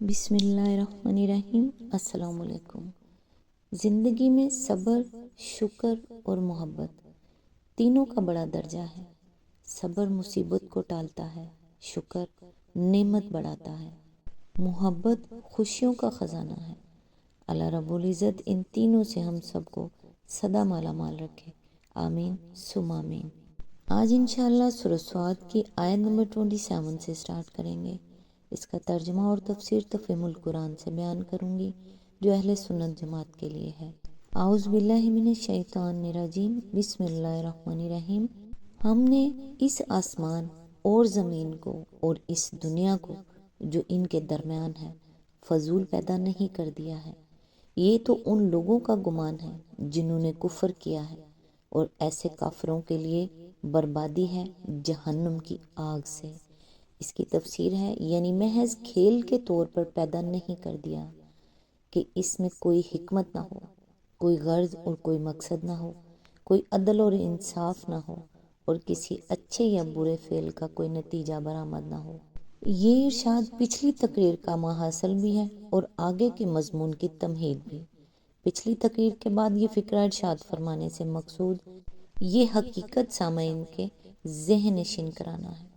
بسم اللہ الرحمن الرحیم۔ السلام علیکم۔ زندگی میں صبر، شکر اور محبت تینوں کا بڑا درجہ ہے۔ صبر مصیبت کو ٹالتا ہے، شکر نعمت بڑھاتا ہے، محبت خوشیوں کا خزانہ ہے۔ اللہ رب العزت ان تینوں سے ہم سب کو سدا مالا مال رکھے، آمین ثم آمین۔ آج انشاءاللہ سورہ صاد کی آیت نمبر 27 سے سٹارٹ کریں گے۔ اس کا ترجمہ اور تفسیر تفہیم القرآن سے بیان کروں گی جو اہل سنت جماعت کے لیے ہے۔ اعوذ باللہ من الشیطان الرجیم، بسم اللہ الرحمن الرحیم۔ ہم نے اس آسمان اور زمین کو اور اس دنیا کو جو ان کے درمیان ہے فضول پیدا نہیں کر دیا ہے۔ یہ تو ان لوگوں کا گمان ہے جنہوں نے کفر کیا ہے، اور ایسے کافروں کے لیے بربادی ہے جہنم کی آگ سے۔ اس کی تفسیر ہے یعنی محض کھیل کے طور پر پیدا نہیں کر دیا کہ اس میں کوئی حکمت نہ ہو، کوئی غرض اور کوئی مقصد نہ ہو، کوئی عدل اور انصاف نہ ہو، اور کسی اچھے یا برے فعل کا کوئی نتیجہ برآمد نہ ہو۔ یہ ارشاد پچھلی تقریر کا ماحصل بھی ہے اور آگے کے مضمون کی تمہید بھی۔ پچھلی تقریر کے بعد یہ فکرہ ارشاد فرمانے سے مقصود یہ حقیقت سامعین کے ذہن نشین کرانا ہے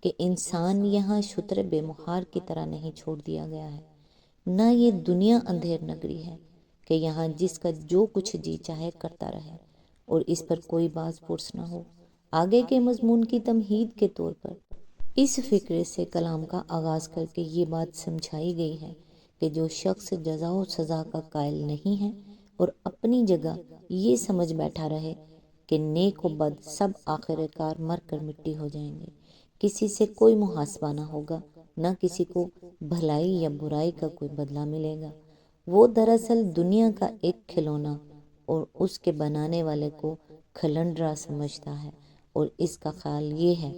کہ انسان یہاں شتر بے مہار کی طرح نہیں چھوڑ دیا گیا ہے، نہ یہ دنیا اندھیر نگری ہے کہ یہاں جس کا جو کچھ جی چاہے کرتا رہے اور اس پر کوئی باز پرس نہ ہو۔ آگے کے مضمون کی تمہید کے طور پر اس فکرے سے کلام کا آغاز کر کے یہ بات سمجھائی گئی ہے کہ جو شخص جزا و سزا کا قائل نہیں ہے اور اپنی جگہ یہ سمجھ بیٹھا رہے کہ نیک و بد سب آخر کار مر کر مٹی ہو جائیں گے، کسی سے کوئی محاسبہ نہ ہوگا، نہ کسی کو بھلائی یا برائی کا کوئی بدلہ ملے گا، وہ دراصل دنیا کا ایک کھلونا اور اس کے بنانے والے کو کھلنڈرا سمجھتا ہے، اور اس کا خیال یہ ہے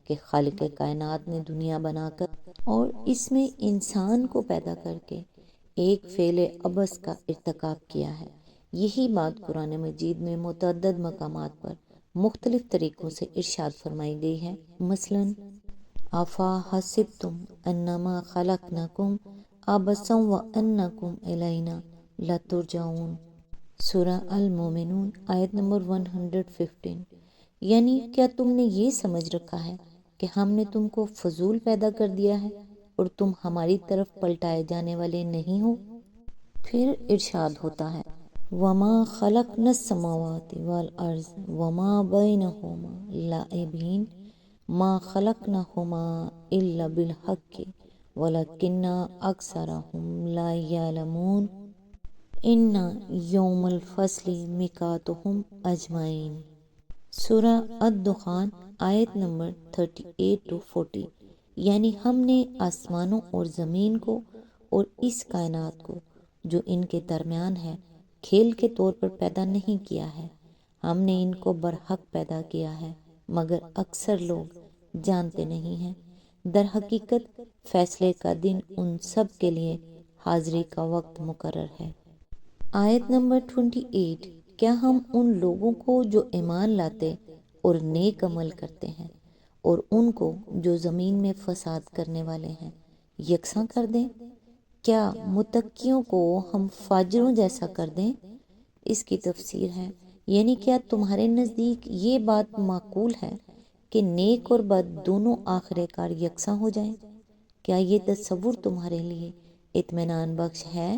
کہ خالق کائنات نے دنیا بنا کر اور اس میں انسان کو پیدا کر کے ایک فعل عبث کا ارتکاب کیا ہے۔ یہی بات قرآن مجید میں متعدد مقامات پر مختلف طریقوں سے ارشاد فرمائی گئی ہے۔ مثلاً افا حسبتم انما خلقناکم عبثا وانکم الینا لا ترجعون، سورہ المومنون آیت نمبر 115۔ یعنی کیا تم نے یہ سمجھ رکھا ہے کہ ہم نے تم کو فضول پیدا کر دیا ہے اور تم ہماری طرف پلٹائے جانے والے نہیں ہو؟ پھر ارشاد ہوتا ہے وَمَا خَلَقْنَا السَّمَاوَاتِ وَالْأَرْضَ وَمَا بَيْنَهُمَا لَاعِبِينَ مَا خَلَقْنَاهُمَا إِلَّا بِالْحَقِّ وَلَكِنَّ أَكْثَرَهُمْ لَا يَعْلَمُونَ إِنَّ يَوْمَ الْفَصْلِ مِيقَاتُهُمْ أَجْمَعِينَ، سورہ الدخان آیت نمبر 38-40۔ یعنی ہم نے آسمانوں اور زمین کو اور اس کائنات کو جو ان کے درمیان ہے کھیل کے طور پر پیدا نہیں کیا ہے، ہم نے ان کو برحق پیدا کیا ہے، مگر اکثر لوگ جانتے نہیں ہیں۔ در حقیقت فیصلے کا دن ان سب کے لیے حاضری کا وقت مقرر ہے۔ آیت نمبر 28۔ کیا ہم ان لوگوں کو جو ایمان لاتے اور نیک عمل کرتے ہیں اور ان کو جو زمین میں فساد کرنے والے ہیں یکساں کر دیں؟ کیا متقیوں کو ہم فاجروں جیسا کر دیں؟ اس کی تفسیر ہے یعنی کیا تمہارے نزدیک یہ بات معقول ہے کہ نیک اور بد دونوں آخر کار یکساں ہو جائیں؟ کیا یہ تصور تمہارے لیے اطمینان بخش ہے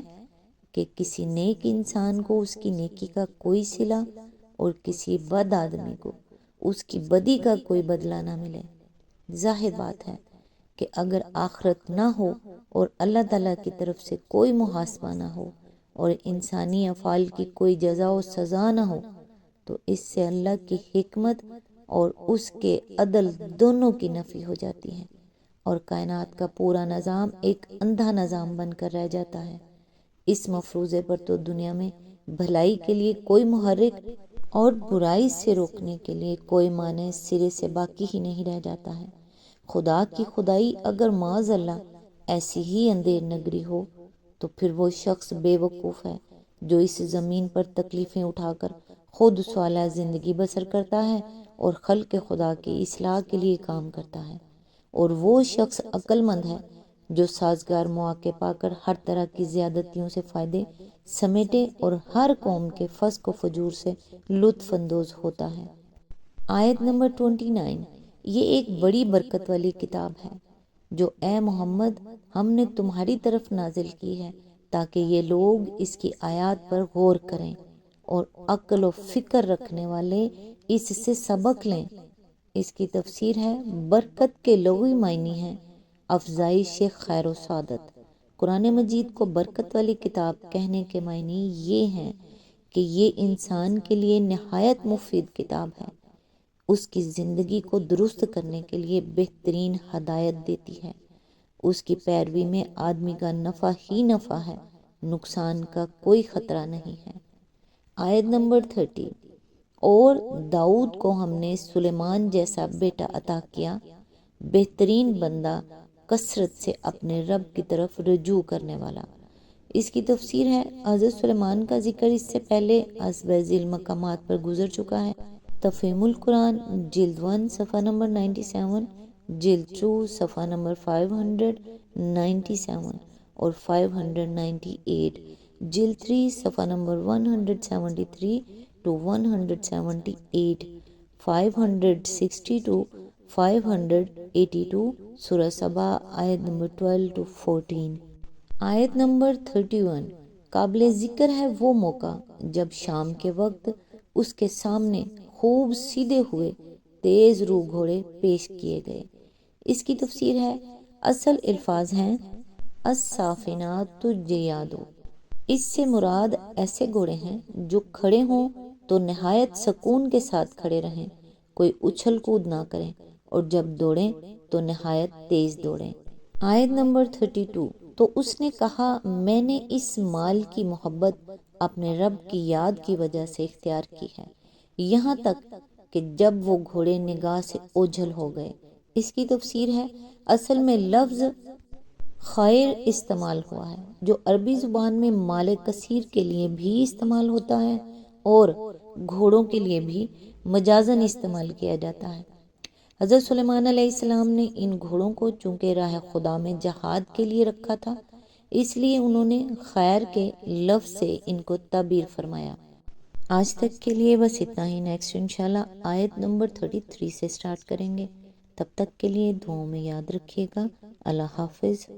کہ کسی نیک انسان کو اس کی نیکی کا کوئی صلہ اور کسی بد آدمی کو اس کی بدی کا کوئی بدلہ نہ ملے؟ ظاہر بات ہے کہ اگر آخرت نہ ہو اور اللہ تعالیٰ کی طرف سے کوئی محاسبہ نہ ہو اور انسانی افعال کی کوئی جزا و سزا نہ ہو تو اس سے اللہ کی حکمت اور اس کے عدل دونوں کی نفی ہو جاتی ہے، اور کائنات کا پورا نظام ایک اندھا نظام بن کر رہ جاتا ہے۔ اس مفروضے پر تو دنیا میں بھلائی کے لیے کوئی محرک اور برائی سے روکنے کے لیے کوئی مانع سرے سے باقی ہی نہیں رہ جاتا ہے۔ خدا کی خدائی اگر معاذ اللہ ایسی ہی اندھیر نگری ہو تو پھر وہ شخص بے وقوف ہے جو اس زمین پر تکلیفیں اٹھا کر خود صالح زندگی بسر کرتا ہے اور خلق خدا کی اصلاح کے لیے کام کرتا ہے، اور وہ شخص عقل مند ہے جو سازگار مواقع پا کر ہر طرح کی زیادتیوں سے فائدے سمیٹے اور ہر قوم کے فسق و فجور سے لطف اندوز ہوتا ہے۔ آیت نمبر 29، یہ ایک بڑی برکت والی کتاب ہے جو اے محمد ہم نے تمہاری طرف نازل کی ہے تاکہ یہ لوگ اس کی آیات پر غور کریں اور عقل و فکر رکھنے والے اس سے سبق لیں۔ اس کی تفسیر ہے، برکت کے لغوی معنی ہیں افزائش خیر و سعادت۔ قرآن مجید کو برکت والی کتاب کہنے کے معنی یہ ہیں کہ یہ انسان کے لیے نہایت مفید کتاب ہے، اس کی زندگی کو درست کرنے کے لیے بہترین ہدایت دیتی ہے، اس کی پیروی میں آدمی کا نفع ہی نفع ہے، نقصان کا کوئی خطرہ نہیں ہے۔ آیت نمبر 30، اور داؤد کو ہم نے سلیمان جیسا بیٹا عطا کیا، بہترین بندہ، کثرت سے اپنے رب کی طرف رجوع کرنے والا۔ اس کی تفسیر ہے، حضرت سلیمان کا ذکر اس سے پہلے حسب ذیل مقامات پر گزر چکا ہے۔ تفہیم القرآن جلد 1 صفحہ نمبر 97، جلد 2 صفحہ نمبر 597 اور 598، جلد 3 صفحہ نمبر 173 to 178، 560 to 582، سورہ سبا آیت نمبر 12 to 14۔ آیت نمبر 31، قابل ذکر ہے وہ موقع جب شام کے وقت اس کے سامنے خوب سیدھے ہوئے تیز رو گھوڑے پیش کیے گئے۔ اس کی تفسیر ہے، اصل الفاظ ہیں الصافنات الجیاد، اس سے مراد ایسے گھوڑے ہیں جو کھڑے ہوں تو نہایت سکون کے ساتھ کھڑے رہیں، کوئی اچھل کود نہ کریں، اور جب دوڑیں تو نہایت تیز دوڑیں۔ آیت نمبر 32، تو اس نے کہا میں نے اس مال کی محبت اپنے رب کی یاد کی وجہ سے اختیار کی ہے، یہاں تک کہ جب وہ گھوڑے نگاہ سے اوجھل ہو گئے۔ اس کی تفسیر ہے، اصل میں لفظ خیر استعمال ہوا ہے جو عربی زبان میں مال کثیر کے لیے بھی استعمال ہوتا ہے اور گھوڑوں کے لیے بھی مجازن استعمال کیا جاتا ہے۔ حضرت سلیمان علیہ السلام نے ان گھوڑوں کو چونکہ راہ خدا میں جہاد کے لیے رکھا تھا، اس لیے انہوں نے خیر کے لفظ سے ان کو تعبیر فرمایا۔ آج تک کے لیے بس اتنا ہی، نیکسٹ انشاءاللہ آیت نمبر 33 سے سٹارٹ کریں گے۔ تب تک کے لیے دعاؤں میں یاد رکھیے گا۔ اللہ حافظ۔